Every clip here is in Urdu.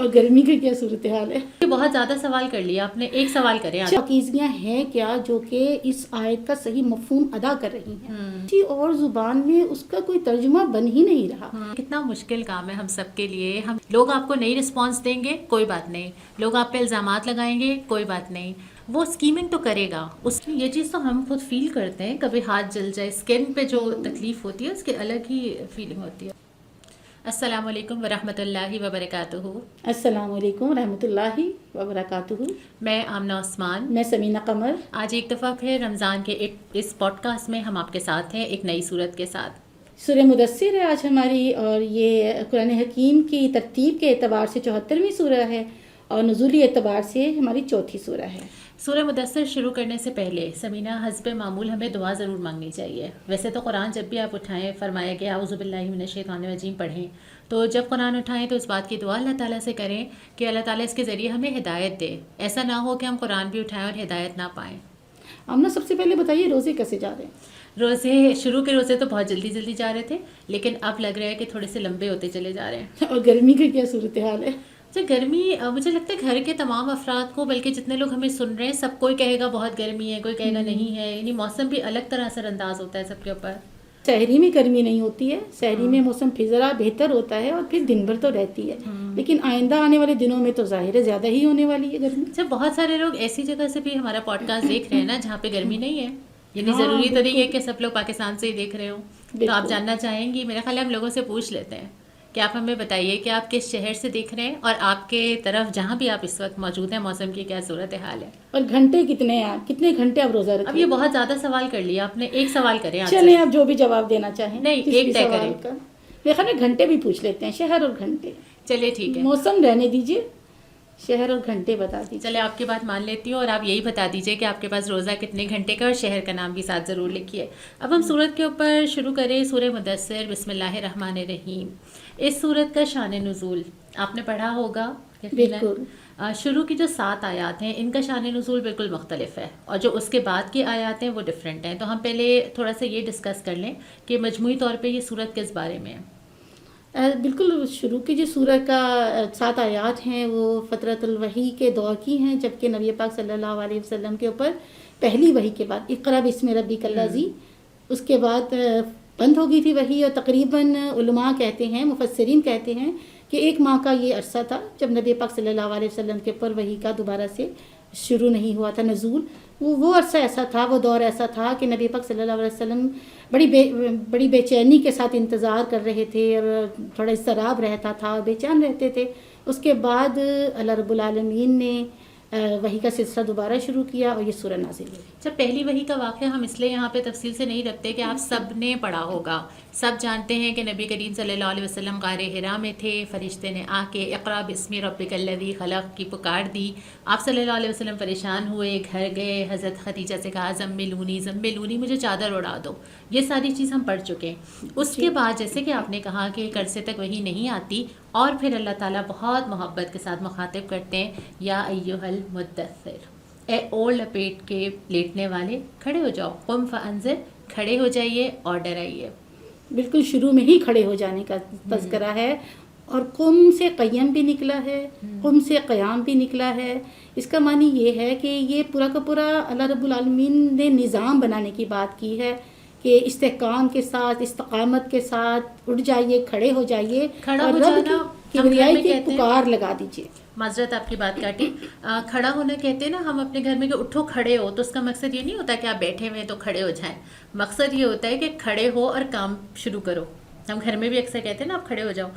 اور گرمی کا کیا صورتحال ہے؟ بہت زیادہ سوال کر لیا آپ نے، ایک سوال کریں آپ۔ پاکیزگیاں ہیں کیا جو کہ اس آیت کا صحیح مفہوم ادا کر رہی ہیں؟ کسی اور زبان میں اس کا کوئی ترجمہ بن ہی نہیں رہا۔ کتنا مشکل کام ہے ہم سب کے لیے۔ ہم لوگ آپ کو نہیں رسپانس دیں گے، کوئی بات نہیں، لوگ آپ پہ الزامات لگائیں گے، کوئی بات نہیں، وہ اسکیمنگ تو کرے گا اس کی۔ یہ چیز تو ہم خود فیل کرتے ہیں، کبھی ہاتھ جل جائے، اسکن پہ جو تکلیف ہوتی ہے اس کی الگ ہی فیلنگ ہوتی ہے۔ السلام علیکم ورحمۃ اللہ وبرکاتہ۔ السلام علیکم ورحمۃ اللہ وبرکاتہ۔ میں آمنہ عثمان، میں سمینہ قمر۔ آج ایک دفعہ پھر رمضان کے اس پوڈ کاسٹ میں ہم آپ کے ساتھ ہیں ایک نئی صورت کے ساتھ۔ سورہ مدثر ہے آج ہماری، اور یہ قرآن حکیم کی ترتیب کے اعتبار سے 74ویں سورہ ہے اور نزولی اعتبار سے ہماری چوتھی سورہ ہے۔ سورہ مدثر شروع کرنے سے پہلے سمینہ حسب معمول ہمیں دعا ضرور مانگنی چاہیے۔ ویسے تو قرآن جب بھی آپ اٹھائیں فرمایا کہ اعوذ باللہ من الشیطان الرجیم پڑھیں، تو جب قرآن اٹھائیں تو اس بات کی دعا اللہ تعالیٰ سے کریں کہ اللہ تعالیٰ اس کے ذریعے ہمیں ہدایت دے، ایسا نہ ہو کہ ہم قرآن بھی اٹھائیں اور ہدایت نہ پائیں۔ آمنہ سب سے پہلے بتائیے روزے کیسے جا رہے ہیں؟ روزے شروع کے روزے تو بہت جلدی جا رہے تھے، لیکن اب لگ رہا ہے کہ تھوڑے سے لمبے ہوتے چلے جا رہے ہیں۔ اور گرمی کا کیا صورتحال ہے؟ گرمی مجھے لگتا ہے گھر کے تمام افراد کو، بلکہ جتنے لوگ ہمیں سن رہے ہیں سب کوئی کہے گا بہت گرمی ہے، کوئی کہے گا نہیں ہے، یعنی موسم بھی الگ طرح اثر انداز ہوتا ہے سب کے اوپر۔ شہری میں گرمی نہیں ہوتی ہے، شہری میں موسم پھر ذرا بہتر ہوتا ہے اور پھر دن بھر تو رہتی ہے، لیکن آئندہ آنے والے دنوں میں تو ظاہر ہے زیادہ ہی ہونے والی ہے گرمی۔ اچھا، بہت سارے لوگ ایسی جگہ سے بھی ہمارا پوڈ کاسٹ دیکھ رہے ہیں نا جہاں پہ گرمی نہیں ہے، یعنی ضروری تو نہیں ہے کہ سب لوگ پاکستان سے ہی دیکھ رہے ہوں۔ تو آپ جاننا چاہیں گی، میرا خیال ہے ہم لوگوں سے پوچھ لیتے ہیں کہ آپ ہمیں بتائیے کہ آپ کس شہر سے دیکھ رہے ہیں اور آپ کے طرف جہاں بھی آپ اس وقت موجود ہیں موسم کی کیا صورتحال ہے، اور گھنٹے کتنے ہیں آپ، کتنے گھنٹے آپ روزہ رکھیں؟ اب یہ بہت زیادہ سوال کر لیا آپ نے، ایک سوال کریں آپ۔ چلیں آپ جو بھی جواب دینا چاہیں، نہیں، ایک طے کریں۔ میرے خیال میں گھنٹے بھی پوچھ لیتے ہیں، شہر اور گھنٹے۔ چلیے ٹھیک ہے، موسم رہنے دیجیے، شہر اور گھنٹے بتا دیجیے۔ چلے آپ کی بات مان لیتی ہوں، اور آپ یہی بتا دیجیے کہ آپ کے پاس روزہ کتنے گھنٹے کا اور شہر کا نام بھی ساتھ ضرور لکھیے۔ اب ہم سورت کے اوپر شروع کریں، سورہ مدثر، بسم اللہ الرحمن الرحیم۔ اس سورت کا شان نزول آپ نے پڑھا ہوگا بالکل۔ شروع کی جو 7 آیات ہیں ان کا شان نزول بالکل مختلف ہے، اور جو اس کے بعد کی آیات ہیں وہ ڈفرینٹ ہیں۔ تو ہم پہلے تھوڑا سا یہ ڈسکس کر لیں کہ مجموعی طور پہ یہ سورت کس بارے میں ہے۔ بالکل، شروع کی جو سورہ کا 7 آیات ہیں وہ فترۃ الوحی کے دور کی ہیں، جبکہ نبی پاک صلی اللہ علیہ وسلم کے اوپر پہلی وحی کے بعد اقرأ بسم ربک الذی، اس کے بعد بند ہو گئی تھی وحی، اور تقریباً علماء کہتے ہیں، مفسرین کہتے ہیں کہ 1 ماہ کا یہ عرصہ تھا جب نبی پاک صلی اللہ علیہ وسلم کے اوپر وحی کا دوبارہ سے شروع نہیں ہوا تھا نزول۔ وہ عرصہ ایسا تھا، وہ دور ایسا تھا کہ نبی پاک صلی اللہ علیہ وسلم بڑی بے چینی کے ساتھ انتظار کر رہے تھے، اور تھوڑا اضطراب رہتا تھا، بے چین رہتے تھے۔ اس کے بعد اللہ رب العالمین نے وحی کا سلسلہ دوبارہ شروع کیا اور یہ سورہ نازل ہوئی۔ جب پہلی وحی کا واقعہ ہم اس لیے یہاں پہ تفصیل سے نہیں رکھتے کہ آپ سب نے پڑھا ہوگا، سب جانتے ہیں کہ نبی کریم صلی اللہ علیہ وسلم غار حرا میں تھے، فرشتے نے آ کے اقرأ بسم ربک الذی خلق کی پکار دی، آپ صلی اللہ علیہ وسلم پریشان ہوئے، گھر گئے، حضرت خدیجہ سے کہا زملونی مجھے چادر اڑا دو، یہ ساری چیز ہم پڑھ چکے ہیں۔ اس کے بعد جیسے کہ آپ نے کہا کہ ایک عرصے تک وحی نہیں آتی، اور پھر اللہ تعالیٰ بہت محبت کے ساتھ مخاطب کرتے ہیں، یا ایھا المدثر، اے اوڑھ لپیٹ کے لیٹنے والے، کھڑے ہو جاؤ، قم فانذر، کھڑے ہو جائیے اور ڈرائیے۔ بالکل شروع میں ہی کھڑے ہو جانے کا تذکرہ ہے، اور قم سے قیم بھی نکلا ہے، قم سے قیام بھی نکلا ہے۔ اس کا معنی یہ ہے کہ یہ پورا کا پورا اللہ رب العالمین نے نظام بنانے کی بات کی ہے کہ استحکام کے ساتھ، استقامت کے ساتھ اٹھ جائیے، کھڑے ہو جائیے، اور رب کی کبریائی کی پکار لگا دیجیے۔ معذرت آپ کی بات کاٹی، کھڑا ہونا کہتے ہیں نا ہم اپنے گھر میں کہ اٹھو کھڑے ہو، تو اس کا مقصد یہ نہیں ہوتا کہ آپ بیٹھے ہوئے تو کھڑے ہو جائیں، مقصد یہ ہوتا ہے کہ کھڑے ہو اور کام شروع کرو۔ ہم گھر میں بھی اکثر کہتے ہیں نا آپ کھڑے ہو جاؤ،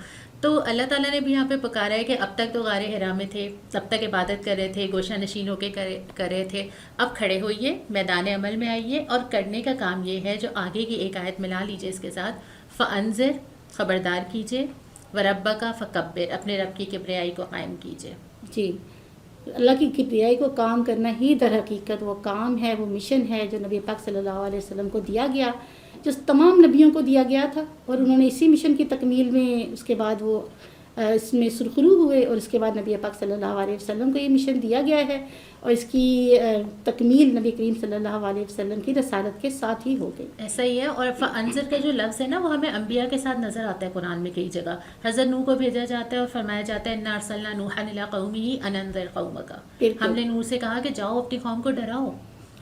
تو اللہ تعالیٰ نے بھی یہاں پہ پکارا ہے کہ اب تک تو غار حرا میں تھے، تب تک عبادت کر رہے تھے، گوشہ نشین ہو کے کر رہے تھے، اب کھڑے ہوئیے، میدان عمل میں آئیے، اور کرنے کا کام یہ ہے جو آگے کی ایک آیت ملا لیجئے اس کے ساتھ، فانذر، خبردار کیجئے، وربک فکبر، اپنے رب کی کبریائی کو قائم کیجئے۔ جی، اللہ کی کبریائی کو کام کرنا ہی در حقیقت وہ کام ہے، وہ مشن ہے جو نبی پاک صلی اللہ علیہ وسلم کو دیا گیا، جو تمام نبیوں کو دیا گیا تھا، اور انہوں نے اسی مشن کی تکمیل میں اس کے بعد وہ اس میں سرخرو ہوئے، اور اس کے بعد نبی پاک صلی اللہ علیہ وسلم کو یہ مشن دیا گیا ہے، اور اس کی تکمیل نبی کریم صلی اللہ علیہ وسلم کی رسالت کے ساتھ ہی ہو گئی. ایسا ہی ہے. اور فانذر کا جو لفظ ہے نا وہ ہمیں انبیاء کے ساتھ نظر آتا ہے قرآن میں کئی جگہ. حضرت نوح کو بھیجا جاتا ہے اور فرمایا جاتا ہے انا ارسلنا نوحا الی قومه ان انذر قومک. ہم نے نوح سے کہا کہ جاؤ اپنی قوم کو ڈراؤ.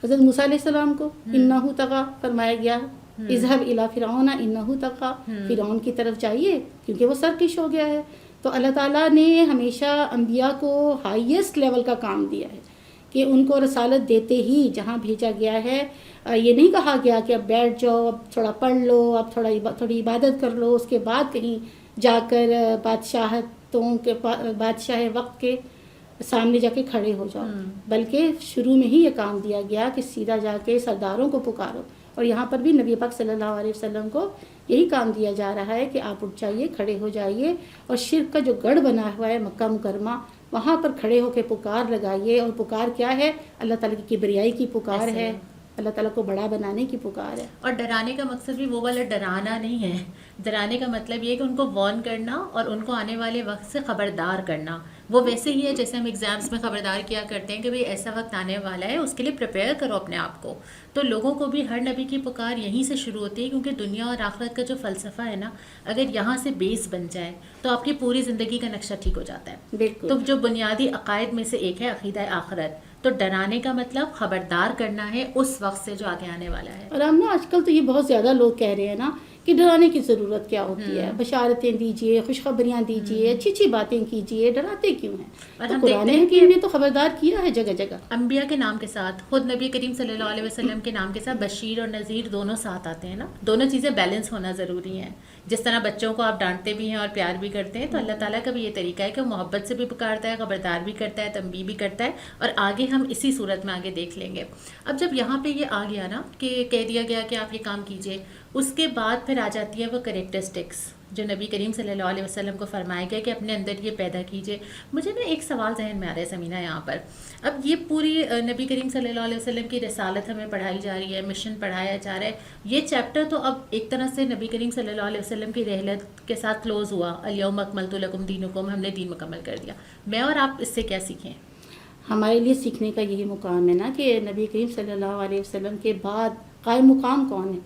حضرت موسیٰ علیہ السلام کو انہ طغی فرمایا گیا، اذهب الی فرعون انہ طغی، فرعون کی طرف جائیے کیونکہ وہ سرکش ہو گیا ہے. تو اللہ تعالیٰ نے ہمیشہ انبیاء کو ہائیسٹ لیول کا کام دیا ہے کہ ان کو رسالت دیتے ہی جہاں بھیجا گیا ہے یہ نہیں کہا گیا کہ اب بیٹھ جاؤ، اب تھوڑا پڑھ لو، اب تھوڑی عبادت کر لو، اس کے بعد کہیں جا کر بادشاہ وقت کے سامنے جا کے کھڑے ہو جاؤ. بلکہ شروع میں ہی یہ کام دیا گیا کہ سیدھا جا کے سرداروں کو پکارو. اور یہاں پر بھی نبی پاک صلی اللہ علیہ وسلم کو یہی کام دیا جا رہا ہے کہ آپ اٹھ جائیے، کھڑے ہو جائیے، اور شرک کا جو گڑھ بنا ہوا ہے مکہ مکرمہ وہاں پر کھڑے ہو کے پکار لگائیے. اور پکار کیا ہے؟ اللہ تعالیٰ کی کبریائی کی پکار ہے، اللہ تعالیٰ کو بڑا بنانے کی پکار ہے. اور ڈرانے کا مقصد بھی وہ والا ڈرانا نہیں ہے. ڈرانے کا مطلب یہ کہ ان کو وارن کرنا اور ان کو آنے والے وقت سے خبردار کرنا. وہ ویسے ہی ہے جیسے ہم ایگزامس میں خبردار کیا کرتے ہیں کہ بھئی ایسا وقت آنے والا ہے، اس کے لیے پریپیئر کرو اپنے آپ کو. تو لوگوں کو بھی ہر نبی کی پکار یہیں سے شروع ہوتی ہے، کیونکہ دنیا اور آخرت کا جو فلسفہ ہے نا، اگر یہاں سے بیس بن جائے تو آپ کی پوری زندگی کا نقشہ ٹھیک ہو جاتا ہے. بالکل. تو جو بنیادی عقائد میں سے ایک ہے عقیدہ آخرت. تو ڈرانے کا مطلب خبردار کرنا ہے اس وقت سے جو آگے آنے والا ہے. اور ہم نا آج کل تو یہ بہت زیادہ لوگ کہہ رہے ہیں نا کہ ڈرانے کی ضرورت کیا ہوتی ہے، بشارتیں دیجیے، خوشخبریاں دیجیے، اچھی اچھی باتیں کیجیے، ڈراتے کیوں ہیں؟ اور تو ہم قرآن دیکھتے ہیں حکیم نے تو خبردار کیا ہے جگہ جگہ. انبیاء کے نام کے ساتھ، خود نبی کریم صلی اللہ علیہ وسلم کے نام کے ساتھ بشیر اور نذیر دونوں ساتھ آتے ہیں نا. دونوں چیزیں بیلنس ہونا ضروری ہیں. جس طرح بچوں کو آپ ڈانٹتے بھی ہیں اور پیار بھی کرتے ہیں، تو اللہ تعالیٰ کا بھی یہ طریقہ ہے کہ وہ محبت سے بھی پکارتا ہے، خبردار بھی کرتا ہے، تنبیہ بھی کرتا ہے. اور آگے ہم اسی صورت میں آگے دیکھ لیں گے. اب جب یہاں پہ یہ آ گیا نا کہ کہہ دیا گیا کہ آپ یہ کام کیجئے، اس کے بعد پھر آ جاتی ہے وہ کریکٹرسٹکس جو نبی کریم صلی اللہ علیہ وسلم کو فرمایا گیا کہ اپنے اندر یہ پیدا کیجئے. مجھے نا ایک سوال ذہن میں آ رہا ہے سمینہ یہاں پر. اب یہ پوری نبی کریم صلی اللہ علیہ وسلم کی رسالت ہمیں پڑھائی جا رہی ہے، مشن پڑھایا جا رہا ہے. یہ چیپٹر تو اب ایک طرح سے نبی کریم صلی اللہ علیہ وسلم کی رحلت کے ساتھ کلوز ہوا. الیوم اکملت لکم دینکم، ہم نے دین مکمل کر دیا. میں اور آپ اس سے کیا سیکھیں؟ ہمارے لیے سیکھنے کا یہی مقام ہے نا کہ نبی کریم صلی اللہ علیہ وسلم کے بعد قائم مقام کون ہے؟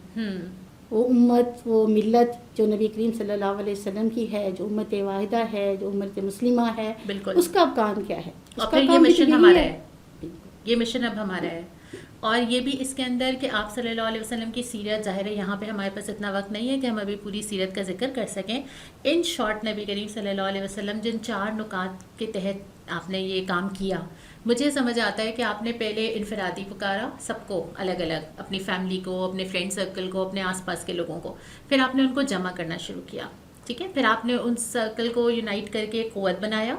وہ امت، وہ ملت جو نبی کریم صلی اللہ علیہ وسلم کی ہے، جو امت واحدہ ہے، جو امت مسلمہ ہے، بالکل. اس کا اب کام کیا ہے؟ اس اور کا پھر یہ کام بھی تو مشن یہی ہمارا ہے. ہے، یہ مشن اب ہمارا ہے. اور یہ بھی اس کے اندر کہ آپ صلی اللہ علیہ وسلم کی سیرت، ظاہر ہے یہاں پہ ہمارے پاس اتنا وقت نہیں ہے کہ ہم ابھی پوری سیرت کا ذکر کر سکیں. ان شارٹ نبی کریم صلی اللہ علیہ وسلم جن 4 نکات کے تحت آپ نے یہ کام کیا، مجھے سمجھ آتا ہے کہ آپ نے پہلے انفرادی پکارا سب کو الگ الگ، اپنی فیملی کو، اپنے فرینڈ سرکل کو، اپنے آس پاس کے لوگوں کو. پھر آپ نے ان کو جمع کرنا شروع کیا، ٹھیک ہے. پھر آپ نے ان سرکل کو یونائٹ کر کے قوت بنایا.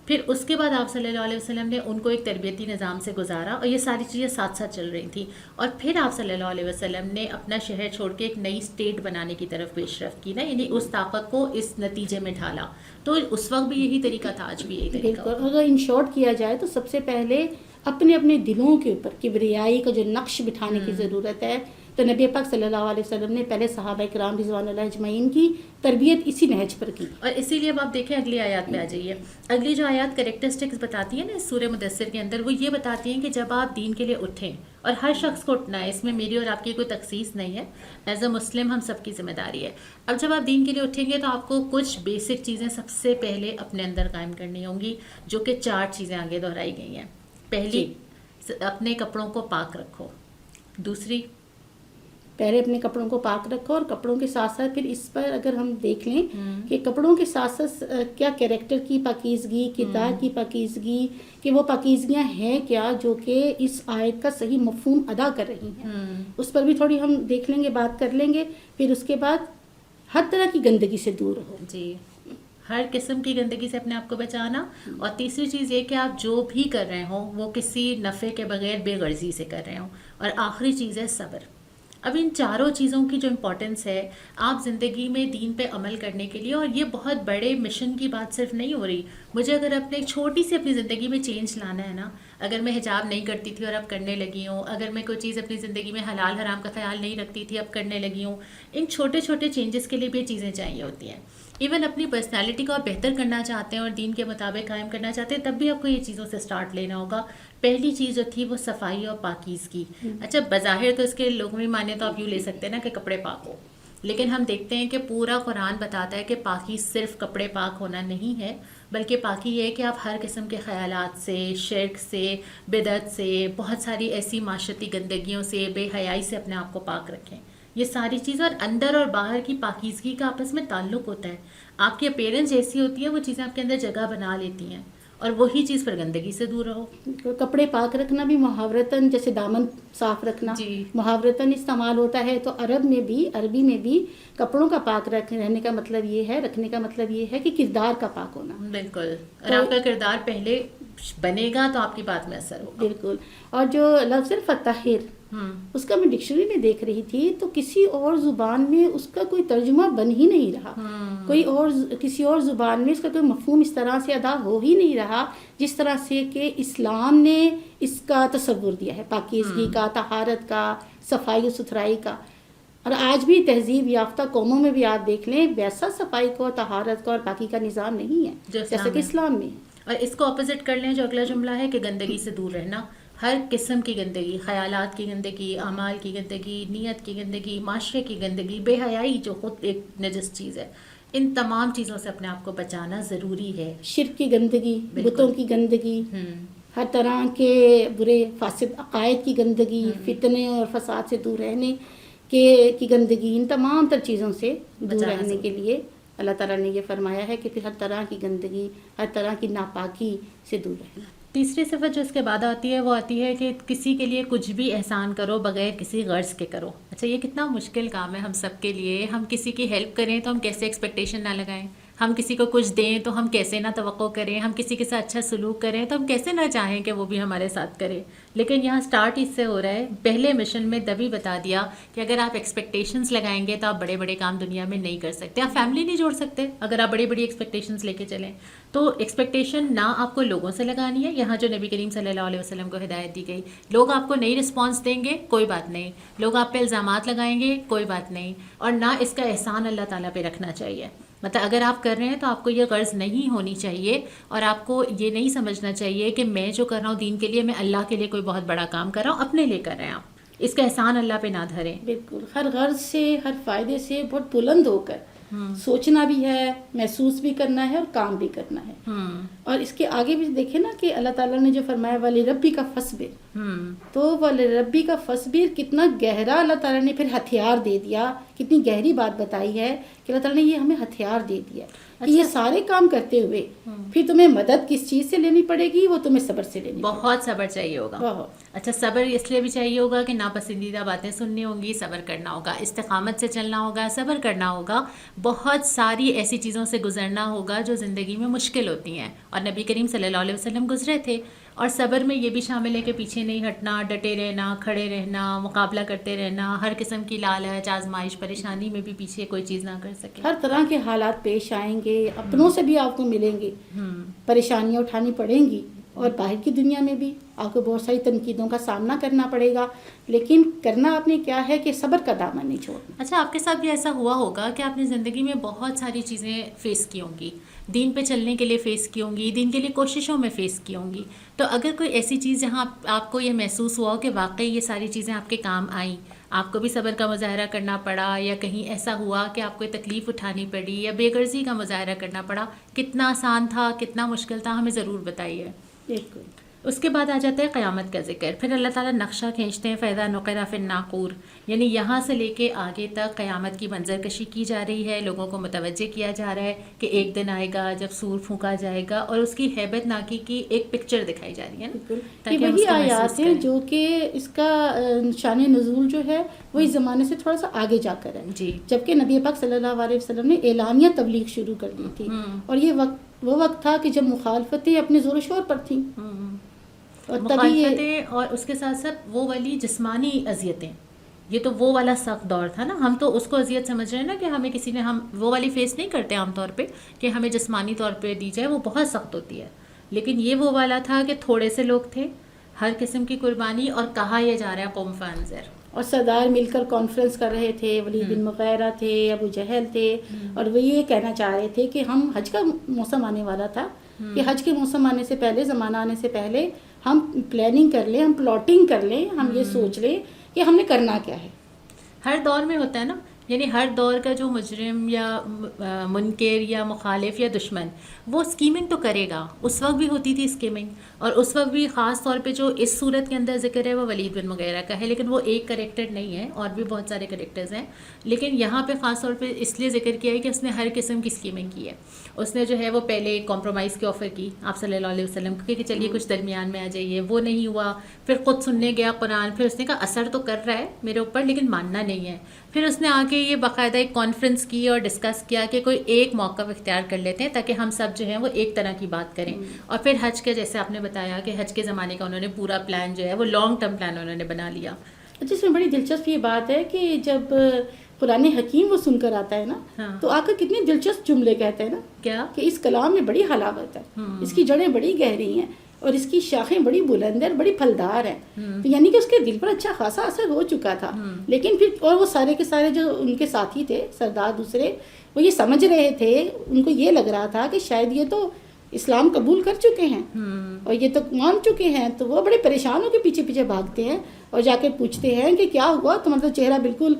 پھر اس کے بعد آپ صلی اللہ علیہ وسلم نے ان کو ایک تربیتی نظام سے گزارا، اور یہ ساری چیزیں ساتھ ساتھ چل رہی تھیں. اور پھر آپ صلی اللہ علیہ وسلم نے اپنا شہر چھوڑ کے ایک نئی اسٹیٹ بنانے کی طرف پیش رفت کی نا، یعنی اس طاقت کو اس نتیجے میں ڈھالا. تو اس وقت بھی یہی طریقہ تھا، آج بھی یہی طریقہ. بالکل. اگر ان شارٹ کیا جائے تو سب سے پہلے اپنے اپنے دلوں کے اوپر کبریائی کا جو نقش بٹھانے کی ضرورت ہے. تو نبی پاک صلی اللہ علیہ وسلم نے پہلے صحابہ کرام رضوان اللہ اجمعین کی تربیت اسی نہج پر کی. اور اسی لیے اب آپ دیکھیں اگلی آیات پہ آ جائیے. اگلی جو آیات کریکٹرسٹکس بتاتی ہیں نا اس سورہ مدثر کے اندر، وہ یہ بتاتی ہیں کہ جب آپ دین کے لیے اٹھیں، اور ہر شخص کو اٹھنا ہے، اس میں میری اور آپ کی کوئی تخصیص نہیں ہے، ایز اے مسلم ہم سب کی ذمہ داری ہے. اب جب آپ دین کے لیے اٹھیں گے تو آپ کو کچھ بیسک چیزیں سب سے پہلے اپنے اندر قائم کرنی ہوں گی، جو کہ 4 چیزیں آگے دہرائی گئی ہیں. پہلی، اپنے کپڑوں کو پاک رکھو. دوسری، پہلے اپنے کپڑوں کو پاک رکھو، اور کپڑوں کے ساتھ ساتھ پھر اس پر اگر ہم دیکھ لیں کہ کپڑوں کے ساتھ ساتھ کیا کیریکٹر کی پاکیزگی، کردار کی پاکیزگی، کہ وہ پاکیزگیاں ہیں کیا جو کہ اس آیت کا صحیح مفہوم ادا کر رہی ہیں، اس پر بھی تھوڑی ہم دیکھ لیں گے، بات کر لیں گے. پھر اس کے بعد ہر طرح کی گندگی سے دور رہو. جی، ہر قسم کی گندگی سے اپنے آپ کو بچانا. اور تیسری چیز یہ کہ آپ جو بھی کر رہے ہوں وہ کسی نفع کے بغیر بے غرضی سے کر رہے ہوں. اور آخری چیز ہے صبر. اب ان 4 چیزوں کی جو امپورٹنس ہے آپ زندگی میں دین پہ عمل کرنے کے لیے، اور یہ بہت بڑے مشن کی بات صرف نہیں ہو رہی. مجھے اگر اپنے چھوٹی سی اپنی زندگی میں چینج لانا ہے نا، اگر میں حجاب نہیں کرتی تھی اور اب کرنے لگی ہوں، اگر میں کوئی چیز اپنی زندگی میں حلال حرام کا خیال نہیں رکھتی تھی اب کرنے لگی ہوں، ان چھوٹے چھوٹے چینجز کے لیے بھی یہ چیزیں چاہیے ہوتی ہیں. ایون اپنی پرسنالٹی کو آپ بہتر کرنا چاہتے ہیں اور دین کے مطابق قائم کرنا چاہتے ہیں، تب بھی آپ کو یہ چیزوں سے سٹارٹ لینا ہوگا. پہلی چیز جو تھی وہ صفائی اور پاکیزگی. اچھا بظاہر تو اس کے لغوی معنی تو آپ یوں لے سکتے ہیں نا کہ کپڑے پاک ہو، لیکن ہم دیکھتے ہیں کہ پورا قرآن بتاتا ہے کہ پاکی صرف کپڑے پاک ہونا نہیں ہے، بلکہ پاکی یہ ہے کہ آپ ہر قسم کے خیالات سے، شرک سے، بدعت سے، بہت ساری ایسی معاشرتی گندگیوں سے، بے حیائی سے اپنے آپ کو پاک رکھیں. یہ ساری چیزیں، اور اندر اور باہر کی پاکیزگی کا آپس میں تعلق ہوتا ہے. آپ کی اپیرنس جیسی ہوتی ہے وہ چیزیں آپ کے اندر جگہ بنا لیتی ہیں، اور وہی چیز پھر گندگی سے دور رہو. کپڑے پاک رکھنا بھی محاورتاً، جیسے دامن صاف رکھنا جی. محاورتاً استعمال ہوتا ہے. تو عربی میں بھی کپڑوں کا پاک رہنے کا مطلب یہ ہے، رکھنے کا مطلب یہ ہے کہ کردار کا پاک ہونا. بالکل. اور آپ کا کردار پہلے بنے گا تو آپ کی بات میں اثر ہوگا. بالکل. اور جو لفظ فطاہر، اس کا میں ڈکشنری میں دیکھ رہی تھی تو کسی اور زبان میں اس کا کوئی ترجمہ بن ہی نہیں رہا. کسی اور زبان میں اس کا کوئی مفہوم اس طرح سے ادا ہو ہی نہیں رہا جس طرح سے کہ اسلام نے اس کا تصور دیا ہے، پاکیزگی کا، طہارت کا، صفائی و ستھرائی کا. اور آج بھی تہذیب یافتہ قوموں میں بھی آپ دیکھ لیں ویسا صفائی کو، طہارت کا اور پاکی کا نظام نہیں ہے جیسا کہ اسلام میں. اور اس کو اپوزٹ کر لیں جو اگلا جملہ ہے کہ گندگی سے دور رہنا. ہر قسم کی گندگی، خیالات کی گندگی، اعمال کی گندگی، نیت کی گندگی، معاشرے کی گندگی، بے حیائی جو خود ایک نجس چیز ہے، ان تمام چیزوں سے اپنے آپ کو بچانا ضروری ہے. شرک کی گندگی، بتوں کی گندگی، ہر طرح کے برے فاسد عقائد کی گندگی، فتنے اور فساد سے دور رہنے کی گندگی، ان تمام تر چیزوں سے دور رہنے کے لیے اللہ تعالیٰ نے یہ فرمایا ہے کہ پھر ہر طرح کی گندگی، ہر طرح کی ناپاکی سے دور رہنا. تیسری صفت جو اس کے بعد آتی ہے وہ آتی ہے کہ کسی کے لیے کچھ بھی احسان کرو بغیر کسی غرض کے کرو. اچھا یہ کتنا مشکل کام ہے ہم سب کے لیے. ہم کسی کی ہیلپ کریں تو ہم کیسے ایکسپیکٹیشن نہ لگائیں، ہم کسی کو کچھ دیں تو ہم کیسے نہ توقع کریں، ہم کسی کے ساتھ اچھا سلوک کریں تو ہم کیسے نہ چاہیں کہ وہ بھی ہمارے ساتھ کرے. لیکن یہاں سٹارٹ اس سے ہو رہا ہے. پہلے مشن میں تبھی بتا دیا کہ اگر آپ ایکسپیکٹیشنز لگائیں گے تو آپ بڑے بڑے کام دنیا میں نہیں کر سکتے. آپ فیملی نہیں جوڑ سکتے اگر آپ بڑی بڑی ایکسپیکٹیشنز لے کے چلیں. تو ایکسپیکٹیشن نہ آپ کو لوگوں سے لگانی ہے. یہاں جو نبی کریم صلی اللہ علیہ وسلم کو ہدایت دی گئی، لوگ آپ کو نہیں رسپانس دیں گے کوئی بات نہیں، لوگ آپ پہ الزامات لگائیں گے کوئی بات نہیں، اور نہ اس کا احسان اللہ تعالیٰ پہ رکھنا چاہیے. مطلب اگر آپ کر رہے ہیں تو آپ کو یہ غرض نہیں ہونی چاہیے، اور آپ کو یہ نہیں سمجھنا چاہیے کہ میں جو کر رہا ہوں دین کے لیے، میں اللہ کے لیے کوئی بہت بڑا کام کر رہا ہوں، اپنے لیے کر رہے ہیں آپ. اس کا احسان اللہ پہ نہ دھریں. بالکل. ہر غرض سے، ہر فائدے سے بہت بلند ہو کر سوچنا بھی ہے، محسوس بھی کرنا ہے اور کام بھی کرنا ہے. اور اس کے آگے بھی دیکھیں نا کہ اللہ تعالیٰ نے جو فرمایا وَلِرَبِّكَ فَاصْبِرْ، تو وَلِرَبِّكَ فَاصْبِرْ کتنا گہرا اللہ تعالیٰ نے پھر ہتھیار دے دیا، کتنی گہری بات بتائی ہے کہ اللہ تعالیٰ نے یہ ہمیں ہتھیار دے دیا کہ یہ سارے کام کرتے ہوئے پھر تمہیں مدد کس چیز سے لینی پڑے گی؟ وہ تمہیں صبر سے لینی، بہت صبر چاہیے ہوگا. اچھا صبر اس لیے بھی چاہیے ہوگا کہ ناپسندیدہ باتیں سننی ہوں گی، صبر کرنا ہوگا، استقامت سے چلنا ہوگا، صبر کرنا ہوگا، بہت ساری ایسی چیزوں سے گزرنا ہوگا جو زندگی میں مشکل ہوتی ہیں، اور نبی کریم صلی اللہ علیہ وسلم گزرے تھے. اور صبر میں یہ بھی شامل ہے کہ پیچھے نہیں ہٹنا، ڈٹے رہنا، کھڑے رہنا، مقابلہ کرتے رہنا، ہر قسم کی لالچ، آزمائش، پریشانی میں بھی پیچھے کوئی چیز نہ کر سکے. ہر طرح کے حالات پیش آئیں گے، اپنوں سے بھی آپ کو ملیں گے، پریشانیاں اٹھانی پڑیں گی، اور باہر کی دنیا میں بھی آپ کو بہت ساری تنقیدوں کا سامنا کرنا پڑے گا. لیکن کرنا آپ نے کیا ہے کہ صبر کا دامن نہیں چھوڑنا. اچھا آپ کے ساتھ بھی ایسا ہوا ہوگا کہ آپ نے زندگی میں بہت ساری چیزیں فیس کی ہوں گی، دین پہ چلنے کے لیے فیس کی ہوں گی، دین کے لیے کوششوں میں فیس کی ہوں گی. تو اگر کوئی ایسی چیز جہاں آپ کو یہ محسوس ہوا ہو کہ واقعی یہ ساری چیزیں آپ کے کام آئیں، آپ کو بھی صبر کا مظاہرہ کرنا پڑا، یا کہیں ایسا ہوا کہ آپ کو تکلیف اٹھانی پڑی یا بے غرضی کا مظاہرہ کرنا پڑا، کتنا آسان تھا، کتنا مشکل تھا، ہمیں ضرور بتائیے. بالکل. اس کے بعد آ جاتا ہے قیامت کا ذکر. پھر اللہ تعالیٰ نقشہ کھینچتے ہیں فَإِذَا نُقِرَ فِي النَّاقُورِ، یعنی یہاں سے لے کے آگے تک قیامت کی منظر کشی کی جا رہی ہے، لوگوں کو متوجہ کیا جا رہا ہے کہ ایک دن آئے گا جب سور پھونکا جائے گا، اور اس کی ہیبت ناکی کی ایک پکچر دکھائی جا رہی ہے. بالکل. یہ وہی آیات ہیں جو کہ اس کا شان نزول جو ہے وہ اس زمانے سے تھوڑا سا آگے جا کر ہے. جی. جبکہ نبی پاک صلی اللہ علیہ وسلم نے اعلانیہ تبلیغ شروع کر دی تھی، اور یہ وہ وقت تھا کہ جب مخالفتیں اپنے زور و شور پر تھیں، اور مخالفتیں، اور اس کے ساتھ ساتھ وہ والی جسمانی اذیتیں. یہ تو وہ والا سخت دور تھا نا، ہم تو اس کو اذیت سمجھ رہے ہیں نا کہ ہمیں کسی نے، ہم وہ والی فیس نہیں کرتے عام طور پہ کہ ہمیں جسمانی طور پہ دی جائے، وہ بہت سخت ہوتی ہے. لیکن یہ وہ والا تھا کہ تھوڑے سے لوگ تھے، ہر قسم کی قربانی، اور کہا یہ جا رہا ہے قم فانذر، اور سردار مل کر کانفرنس کر رہے تھے، ولید بن مغیرہ تھے، ابو جہل تھے، اور وہ یہ کہنا چاہ رہے تھے کہ ہم حج کا موسم آنے والا تھا، کہ حج کے موسم آنے سے پہلے، زمانہ آنے سے پہلے ہم پلاننگ کر لیں، ہم پلاٹنگ کر لیں، ہم یہ سوچ لیں کہ ہم نے کرنا کیا ہے. ہر دور میں ہوتا ہے نا، یعنی ہر دور کا جو مجرم یا منکر یا مخالف یا دشمن وہ اسکیمنگ تو کرے گا. اس وقت بھی ہوتی تھی اسکیمنگ، اور اس وقت بھی خاص طور پہ جو اس صورت کے اندر ذکر ہے وہ ولید بن مغیرہ کا ہے، لیکن وہ ایک کریکٹر نہیں ہے، اور بھی بہت سارے کریکٹرز ہیں. لیکن یہاں پہ خاص طور پہ اس لیے ذکر کیا ہے کہ اس نے ہر قسم کی اسکیمنگ کی ہے. اس نے جو ہے وہ پہلے کمپرومائز کی آفر کی آپ صلی اللہ علیہ وسلم کو کہ چلیے کچھ درمیان میں آ جائیے، وہ نہیں ہوا. پھر خود سننے گیا قرآن، پھر اس نے کہا اثر تو کر رہا ہے میرے اوپر لیکن ماننا نہیں ہے. پھر اس نے آ کے یہ باقاعدہ ایک کانفرنس کی اور ڈسکس کیا کہ کوئی ایک موقف اختیار کر لیتے ہیں تاکہ ہم سب جو ہیں وہ ایک طرح کی بات کریں. اور پھر حج کے جیسے آپ نے بتایا کہ حج کے زمانے کا انہوں نے پورا پلان جو ہے وہ لانگ ٹرم پلان انہوں نے بنا لیا. جس میں بڑی دلچسپ یہ بات ہے کہ جب قرآن حکیم وہ سن کر آتا ہے نا تو آ کر کتنے دلچسپ جملے کہتے ہیں نا، کیا کہ اس کلام میں بڑی حلاوت ہے، اس کی جڑیں بڑی گہری ہیں اور اس کی شاخیں بڑی بلند ہیں اور بڑی پھلدار ہیں. تو یعنی کہ اس کے دل پر اچھا خاصا اثر ہو چکا تھا. لیکن پھر اور وہ سارے کے سارے جو ان کے ساتھی تھے سردار دوسرے، وہ یہ سمجھ رہے تھے، ان کو یہ لگ رہا تھا کہ شاید یہ تو اسلام قبول کر چکے ہیں اور یہ تو مان چکے ہیں. تو وہ بڑے پریشان ہو کے پیچھے پیچھے بھاگتے ہیں اور جا کے پوچھتے ہیں کہ کیا ہوا، تمہارا تو چہرہ بالکل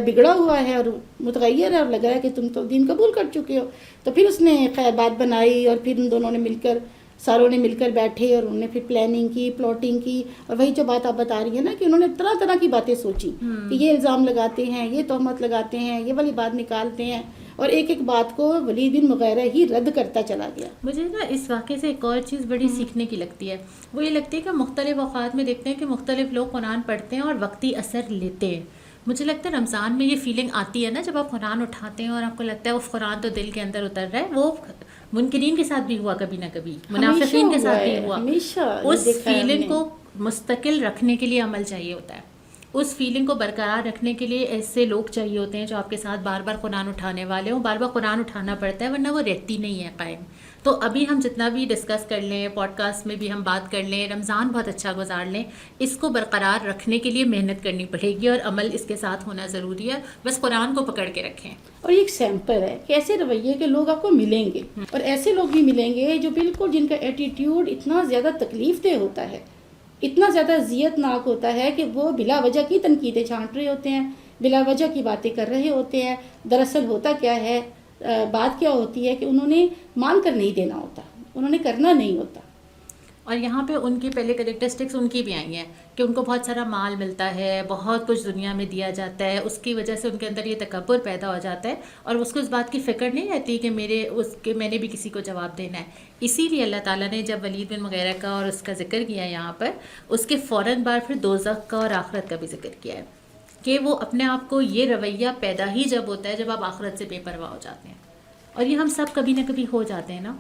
بگڑا ہوا ہے اور متغیر ہے اور لگ رہا ہے کہ تم تو دین قبول کر چکے ہو. تو پھر اس نے خیر بات بنائی اور پھر ان دونوں نے مل کر، ساروں نے مل کر بیٹھے اور انہوں نے پھر پلاننگ کی، پلاٹنگ کی. اور وہی جو بات آپ بتا رہی ہیں نا کہ انہوں نے طرح طرح کی باتیں سوچی کہ یہ الزام لگاتے ہیں، یہ تہمت لگاتے ہیں، یہ والی بات نکالتے ہیں، اور ایک ایک بات کو ولید بن مغیرہ ہی رد کرتا چلا گیا. مجھے نا اس واقعے سے ایک اور چیز بڑی سیکھنے کی لگتی ہے. وہ یہ لگتی ہے کہ مختلف اوقات میں دیکھتے ہیں کہ مختلف لوگ قرآن پڑھتے ہیں اور وقتی اثر لیتے ہیں. مجھے لگتا ہے رمضان میں یہ فیلنگ آتی ہے نا جب آپ قرآن اٹھاتے ہیں اور آپ کو لگتا ہے وہ قرآن تو دل کے اندر اتر رہا ہے. وہ منکرین کے ساتھ بھی ہوا کبھی نہ کبھی، منافقین کے ساتھ بھی ہوا. اس فیلنگ کو مستقل رکھنے کے لیے عمل چاہیے ہوتا ہے. اس فیلنگ کو برقرار رکھنے کے لیے ایسے لوگ چاہیے ہوتے ہیں جو آپ کے ساتھ بار بار قرآن اٹھانے والے ہوں. بار بار قرآن اٹھانا پڑتا ہے ورنہ وہ رہتی نہیں ہے قائم. تو ابھی ہم جتنا بھی ڈسکس کر لیں، پوڈ کاسٹ میں بھی ہم بات کر لیں، رمضان بہت اچھا گزار لیں، اس کو برقرار رکھنے کے لیے محنت کرنی پڑے گی اور عمل اس کے ساتھ ہونا ضروری ہے. بس قرآن کو پکڑ کے رکھیں. اور ایک سیمپل ہے کہ ایسے رویے کے لوگ آپ کو ملیں گے، اور ایسے لوگ بھی ملیں گے جو بالکل جن کا ایٹیٹیوڈ اتنا زیادہ تکلیف دہ ہوتا ہے، اتنا زیادہ اذیت ناک ہوتا ہے کہ وہ بلا وجہ کی تنقیدیں چھانٹ رہے ہوتے ہیں، بلا وجہ کی باتیں کر رہے ہوتے ہیں. دراصل ہوتا کیا ہے، بات کیا ہوتی ہے کہ انہوں نے مان کر نہیں دینا ہوتا، انہوں نے کرنا نہیں ہوتا. اور یہاں پہ ان کی پہلے کریکٹرسٹکس ان کی بھی آئی ہیں کہ ان کو بہت سارا مال ملتا ہے، بہت کچھ دنیا میں دیا جاتا ہے، اس کی وجہ سے ان کے اندر یہ تکبر پیدا ہو جاتا ہے اور اس کو اس بات کی فکر نہیں رہتی کہ میں نے بھی کسی کو جواب دینا ہے. اسی لیے اللہ تعالیٰ نے جب ولید بن مغیرہ کا اور اس کا ذکر کیا یہاں پر، اس کے فوراً بعد پھر دوزخ کا اور آخرت کا بھی ذکر کیا ہے کہ وہ اپنے آپ کو یہ رویہ پیدا ہی جب ہوتا ہے جب آپ آخرت سے بے پرواہ ہو جاتے ہیں. اور یہ ہم سب کبھی نہ کبھی ہو جاتے ہیں نا.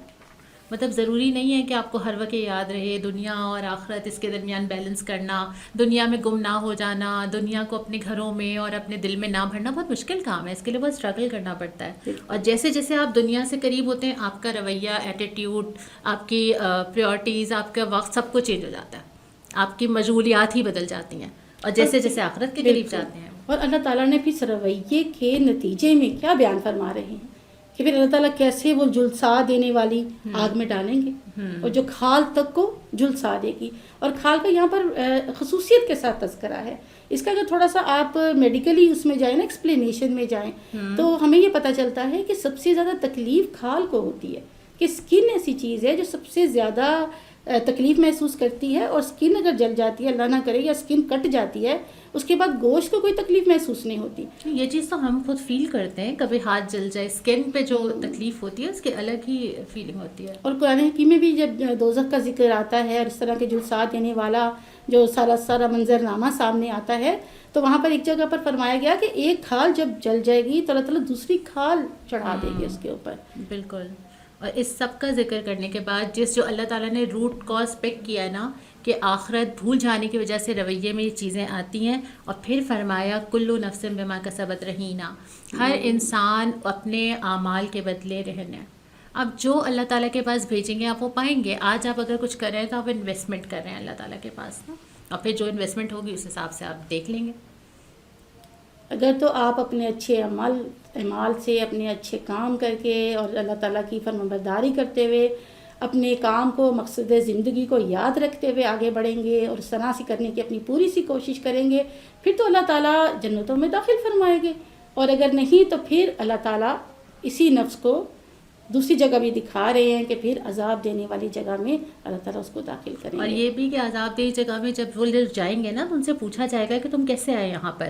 مطلب ضروری نہیں ہے کہ آپ کو ہر وقت یاد رہے دنیا اور آخرت، اس کے درمیان بیلنس کرنا، دنیا میں گم نہ ہو جانا، دنیا کو اپنے گھروں میں اور اپنے دل میں نہ بھرنا بہت مشکل کام ہے. اس کے لیے بہت اسٹرگل کرنا پڑتا ہے. اور جیسے جیسے آپ دنیا سے قریب ہوتے ہیں آپ کا رویہ، ایٹیٹیوڈ، آپ کی پریورٹیز، آپ کا وقت، سب کچھ چینج ہو جاتا ہے. آپ کی مشغولیات ہی بدل جاتی ہیں اور جیسے جیسے آخرت کے قریب جاتے ہیں. اور اللہ تعالیٰ نے پھر اس رویے کے نتیجے میں کیا بیان فرما رہے ہیں کہ پھر اللہ تعالیٰ کیسے وہ جھلسا دینے والی آگ میں ڈالیں گے اور جو کھال تک کو جھلسا دے گی. اور کھال کا یہاں پر خصوصیت کے ساتھ تذکرہ ہے. اس کا اگر تھوڑا سا آپ میڈیکلی اس میں جائیں نا، ایکسپلینیشن میں جائیں، تو ہمیں یہ پتہ چلتا ہے کہ سب سے زیادہ تکلیف کھال کو ہوتی ہے. کہ اسکن ایسی چیز ہے جو سب سے زیادہ تکلیف محسوس کرتی ہے، اور اسکن اگر جل جاتی ہے، اللہ نہ کرے، یا اسکن کٹ جاتی ہے، اس کے بعد گوشت کو کوئی تکلیف محسوس نہیں ہوتی. یہ چیز تو ہم خود فیل کرتے ہیں، کبھی ہاتھ جل جائے، اسکن پہ جو تکلیف ہوتی ہے اس کی الگ ہی فیلنگ ہوتی ہے. اور قرآن حکیم میں بھی جب دوزخ کا ذکر آتا ہے اور اس طرح کے جلسات دینے والا جو سارا منظر نامہ سامنے آتا ہے، تو وہاں پر ایک جگہ پر فرمایا گیا کہ ایک کھال جب جل جائے گی تو اللہ تعالیٰ دوسری کھال چڑھا دے گی اس کے اوپر. بالکل. اور اس سب کا ذکر کرنے کے بعد جو اللہ تعالیٰ نے روٹ کاز پک کیا ہے نا کہ آخرت بھول جانے کی وجہ سے رویے میں یہ چیزیں آتی ہیں، اور پھر فرمایا کلو نفس بما کسبت رہینہ، ہر انسان اپنے اعمال کے بدلے رہنا ہے. اب جو اللہ تعالیٰ کے پاس بھیجیں گے آپ وہ پائیں گے. آج آپ اگر کچھ کر رہے ہیں تو آپ انویسٹمنٹ کر رہے ہیں اللہ تعالیٰ کے پاس نا، اور پھر جو انویسٹمنٹ ہوگی اس حساب سے آپ دیکھ لیں گے. اگر تو آپ اپنے اچھے اعمال سے، اپنے اچھے کام کر کے اور اللہ تعالیٰ کی فرمانبرداری کرتے ہوئے اپنے کام کو، مقصد زندگی کو یاد رکھتے ہوئے آگے بڑھیں گے اور اس طرح سے کرنے کی اپنی پوری سی کوشش کریں گے، پھر تو اللہ تعالیٰ جنتوں میں داخل فرمائیں گے. اور اگر نہیں تو پھر اللہ تعالیٰ اسی نفس کو دوسری جگہ بھی دکھا رہے ہیں کہ پھر عذاب دینے والی جگہ میں اللہ تعالیٰ اس کو داخل کریں گے. اور یہ بھی کہ عذاب دہ جگہ میں جب وہ لوگ جائیں گے نا تو ان سے پوچھا جائے گا کہ تم کیسے آئے یہاں پر،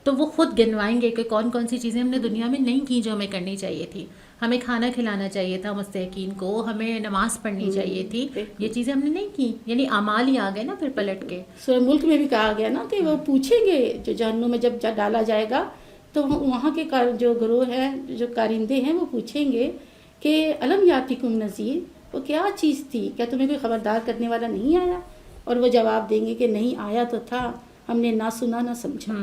تو وہ خود گنوائیں گے کہ کون کون سی چیزیں ہم نے دنیا میں نہیں کی جو ہمیں کرنی چاہیے تھی. ہمیں کھانا کھلانا چاہیے تھا مستحقین کو، ہمیں نماز پڑھنی چاہیے تھی، یہ چیزیں ہم نے نہیں کی. یعنی اعمال ہی آ گئے نا پھر پلٹ کے. سورہ ملک میں بھی کہا گیا نا کہ وہ پوچھیں گے جو جہنم میں جب ڈالا جائے گا تو وہاں کے جو گروہ ہیں، جو کارندے ہیں، وہ پوچھیں گے کہ الم یاتکم نذیر، وہ کیا چیز تھی، کیا تمہیں کوئی خبردار کرنے والا نہیں آیا؟ اور وہ جواب دیں گے کہ نہیں، آیا تو تھا، ہم نے نہ سنا نہ سمجھا.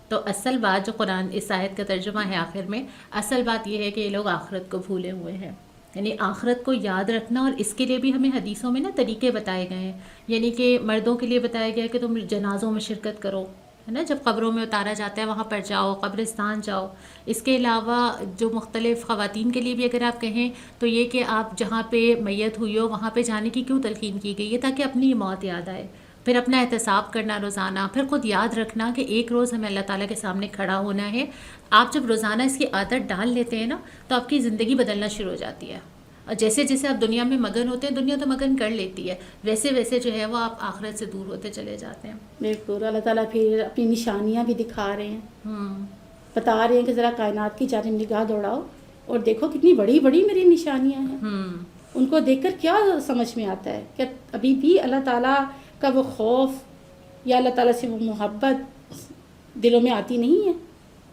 تو اصل بات جو قرآن اس آیت کا ترجمہ ہے آخر میں، اصل بات یہ ہے کہ یہ لوگ آخرت کو بھولے ہوئے ہیں. یعنی آخرت کو یاد رکھنا، اور اس کے لیے بھی ہمیں حدیثوں میں نا طریقے بتائے گئے ہیں. یعنی کہ مردوں کے لیے بتایا گیا کہ تم جنازوں میں شرکت کرو، ہے نا، جب قبروں میں اتارا جاتا ہے وہاں پر جاؤ، قبرستان جاؤ. اس کے علاوہ جو مختلف خواتین کے لیے بھی اگر آپ کہیں تو یہ کہ آپ جہاں پہ میت ہوئی ہو وہاں پہ جانے کی کیوں تلقین کی گئی ہے، تاکہ اپنی موت یاد آئے. پھر اپنا احتساب کرنا روزانہ، پھر خود یاد رکھنا کہ ایک روز ہمیں اللہ تعالیٰ کے سامنے کھڑا ہونا ہے. آپ جب روزانہ اس کی عادت ڈال لیتے ہیں نا تو آپ کی زندگی بدلنا شروع ہو جاتی ہے. اور جیسے جیسے آپ دنیا میں مگن ہوتے ہیں، دنیا تو مگن کر لیتی ہے، ویسے ویسے جو ہے وہ آپ آخرت سے دور ہوتے چلے جاتے ہیں. بالکل. اللہ تعالیٰ پھر اپنی نشانیاں بھی دکھا رہے ہیں، بتا رہے ہیں کہ ذرا کائنات کی جانب نگاہ دوڑاؤ اور دیکھو کتنی بڑی بڑی میری نشانیاں ہیں. ان کو دیکھ کر کیا سمجھ میں آتا ہے کہ ابھی بھی اللہ تعالیٰ کا وہ خوف یا اللہ تعالیٰ سے وہ محبت دلوں میں آتی نہیں ہے،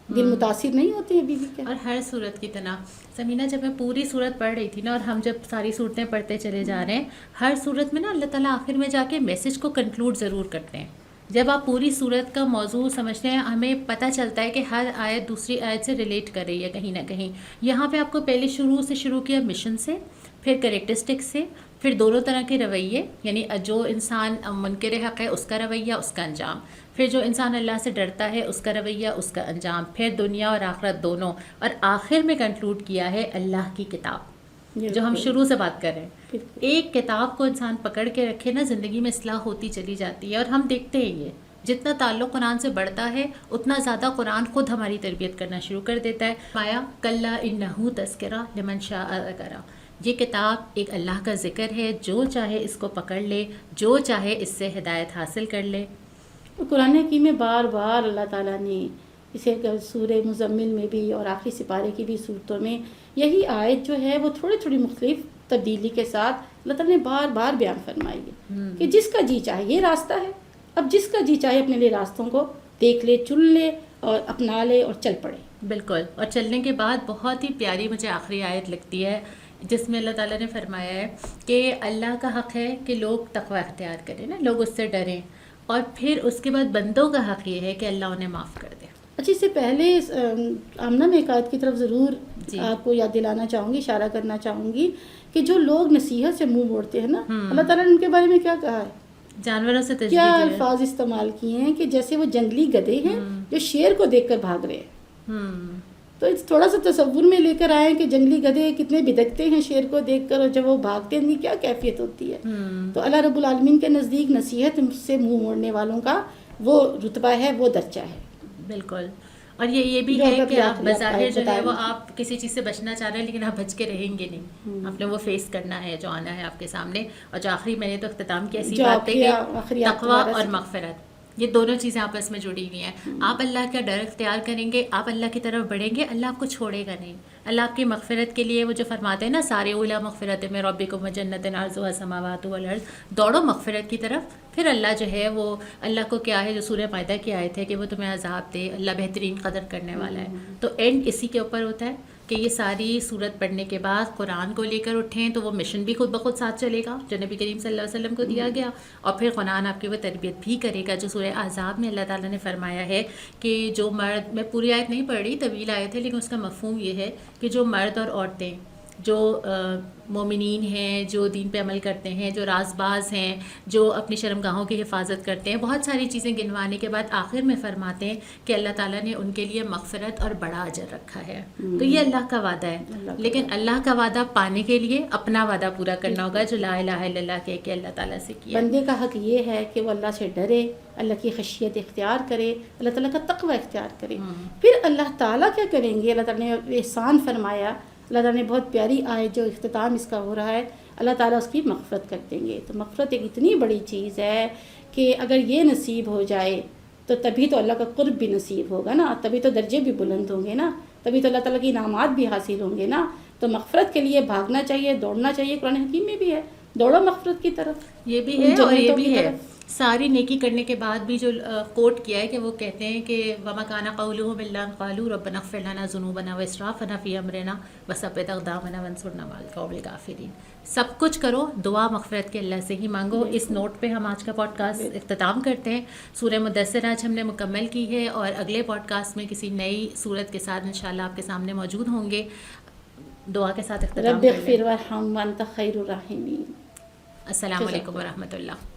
دل متاثر نہیں ہوتے ابھی بھی کیا. اور ہر صورت کی طرح سمینہ، جب میں پوری صورت پڑھ رہی تھی نا، اور ہم جب ساری صورتیں پڑھتے چلے جا رہے ہیں، ہر صورت میں نا اللہ تعالیٰ آخر میں جا کے میسج کو کنکلوڈ ضرور کرتے ہیں. جب آپ پوری صورت کا موضوع سمجھتے ہیں، ہمیں پتہ چلتا ہے کہ ہر آیت دوسری آیت سے ریلیٹ کر رہی ہے کہیں نہ کہیں. یہاں پہ آپ کو پہلے شروع کیا مشن سے، پھر کریکٹرسٹک سے، پھر دونوں طرح کے رویے، یعنی جو انسان منکر حق ہے اس کا رویہ، اس کا انجام، پھر جو انسان اللہ سے ڈرتا ہے اس کا رویہ، اس کا انجام، پھر دنیا اور آخرت دونوں، اور آخر میں کنکلوڈ کیا ہے اللہ کی کتاب جو ہم شروع سے بات کر رہے ہیں. ایک کتاب کو انسان پکڑ کے رکھے نا، زندگی میں اصلاح ہوتی چلی جاتی ہے. اور ہم دیکھتے ہیں یہ جتنا تعلق قرآن سے بڑھتا ہے اتنا زیادہ قرآن خود ہماری تربیت کرنا شروع کر دیتا ہے. آیا کلا انہ تذکرہ لمن شاء ذکرہ، یہ کتاب ایک اللہ کا ذکر ہے، جو چاہے اس کو پکڑ لے، جو چاہے اس سے ہدایت حاصل کر لے. قرآن حکیم میں بار بار اللہ تعالیٰ نے اسے سورہ مزمل میں بھی اور آخری سپارے کی بھی صورتوں میں یہی آیت جو ہے وہ تھوڑی تھوڑی مختلف تبدیلی کے ساتھ اللہ تعالیٰ نے بار بار بیان فرمائی ہے کہ جس کا جی چاہے یہ راستہ ہے، اب جس کا جی چاہے اپنے لیے راستوں کو دیکھ لے، چن لے اور اپنا لے اور چل پڑے. بالکل. اور چلنے کے بعد بہت ہی پیاری مجھے آخری آیت لگتی ہے جس میں اللہ تعالیٰ نے فرمایا ہے کہ اللہ کا حق ہے کہ لوگ تقوی اختیار کریں نا، لوگ اس سے ڈریں، اور پھر اس کے بعد بندوں کا حق یہ ہے کہ اللہ انہیں معاف کر دے. اچھا، اس سے پہلے آمنہ میں ایک آیت کی طرف ضرور آپ کو یاد دلانا چاہوں گی، اشارہ کرنا چاہوں گی کہ جو لوگ نصیحت سے منہ موڑتے ہیں نا، اللہ تعالیٰ نے ان کے بارے میں کیا کہا ہے، جانوروں سے کیا الفاظ استعمال کیے ہیں کہ جیسے وہ جنگلی گدھے ہیں جو شیر کو دیکھ کر بھاگ رہے ہیں. تو تھوڑا سا تصور میں لے کر آئیں کہ جنگلی گدھے کتنے بدکتے ہیں شیر کو دیکھ کر، اور جب وہ بھاگتے ہیں ان کی کیا کیفیت ہوتی ہے. تو اللہ رب العالمین کے نزدیک نصیحت سے منہ موڑنے والوں کا وہ رتبہ ہے، وہ درجہ ہے. بالکل. اور یہ بھی ہے کہ آپ بظاہر جو ہے وہ آپ کسی چیز سے بچنا چاہ رہے ہیں لیکن آپ بچ کے رہیں گے نہیں، آپ نے وہ فیس کرنا ہے جو آنا ہے آپ کے سامنے. اور جو آخری میں نے تو اختتام کی ایسی بات ہے کہ تقویٰ اور مغفرت، یہ دونوں چیزیں آپس میں جڑی ہوئی ہیں. آپ اللہ کا ڈر اختیار کریں گے، آپ اللہ کی طرف بڑھیں گے، اللہ آپ کو چھوڑے گا نہیں. اللہ آپ کی مغفرت کے لیے وہ جو فرماتے ہیں نا، سارے اولا مغفرت میں ربکم جنت عرضها السماوات والارض، دوڑو مغفرت کی طرف. پھر اللہ جو ہے وہ اللہ کو کیا ہے جو سورہ مائدہ کی آیت ہے کہ وہ تمہیں عذاب دے، اللہ بہترین قدر کرنے والا ہے. تو اینڈ اسی کے اوپر ہوتا ہے کہ یہ ساری صورت پڑھنے کے بعد قرآن کو لے کر اٹھیں تو وہ مشن بھی خود بخود ساتھ چلے گا جو نبی کریم صلی اللہ علیہ وسلم کو دیا گیا، اور پھر قرآن آپ کی وہ تربیت بھی کرے گا جو سورہ احزاب میں اللہ تعالیٰ نے فرمایا ہے کہ جو مرد، میں پوری آیت نہیں پڑھ رہی، طویل آیت ہے لیکن اس کا مفہوم یہ ہے کہ جو مرد اور عورتیں جو مومنین ہیں، جو دین پہ عمل کرتے ہیں، جو راز باز ہیں، جو اپنی شرمگاہوں کی حفاظت کرتے ہیں، بہت ساری چیزیں گنوانے کے بعد آخر میں فرماتے ہیں کہ اللہ تعالیٰ نے ان کے لیے مغفرت اور بڑا اجر رکھا ہے. تو یہ اللہ کا وعدہ ہے، لیکن اللہ کا وعدہ پانے کے لیے اپنا وعدہ پورا کرنا ہوگا، جو لا الہ الا اللہ کہہ کے اللہ تعالیٰ سے کیا. بندے کا حق یہ ہے کہ وہ اللہ سے ڈرے، اللہ کی خشیت اختیار کرے، اللہ تعالیٰ کا تقوی اختیار کرے. پھر اللہ تعالیٰ کیا کریں گے؟ اللہ تعالیٰ نے احسان فرمایا، اللہ تعالیٰ نے بہت پیاری آیت جو اختتام اس کا ہو رہا ہے، اللہ تعالیٰ اس کی مغفرت کر دیں گے. تو مغفرت ایک اتنی بڑی چیز ہے کہ اگر یہ نصیب ہو جائے تو تبھی تو اللہ کا قرب بھی نصیب ہوگا نا، تبھی تو درجے بھی بلند ہوں گے نا، تبھی تو اللہ تعالیٰ کی انعامات بھی حاصل ہوں گے نا. تو مغفرت کے لیے بھاگنا چاہیے، دوڑنا چاہیے. قرآن حکیم میں بھی ہے دوڑو مغفرت کی طرف. یہ بھی ہے اور یہ بھی ہے ساری نیکی کرنے کے بعد بھی جو کوٹ کیا ہے کہ وہ کہتے ہیں کہ وَمَا كَانَ قَوْلُهُمْ إِلَّا أَن قَالُوا رَبَّنَا اغْفِرْ لَنَا ذُنُوبَنَا وَإِسْرَافَنَا فِي أَمْرِنَا وَثَبِّتْ أَقْدَامَنَا وَانصُرْنَا عَلَى الْقَوْمِ الْكَافِرِينَ. سب کچھ کرو، دعا مغفرت کے اللہ سے ہی مانگو. اس نوٹ پہ ہم آج کا پوڈ کاسٹ اختتام کرتے ہیں. سورہ مدثر آج ہم نے مکمل کی ہے اور اگلے پوڈ کاسٹ میں کسی نئی صورت کے ساتھ انشاءاللہ آپ کے سامنے موجود ہوں گے. دعا کے ساتھ اختتام رب اغفر وارحم وانت خیر الراحمین. السلام علیکم ورحمۃ اللہ.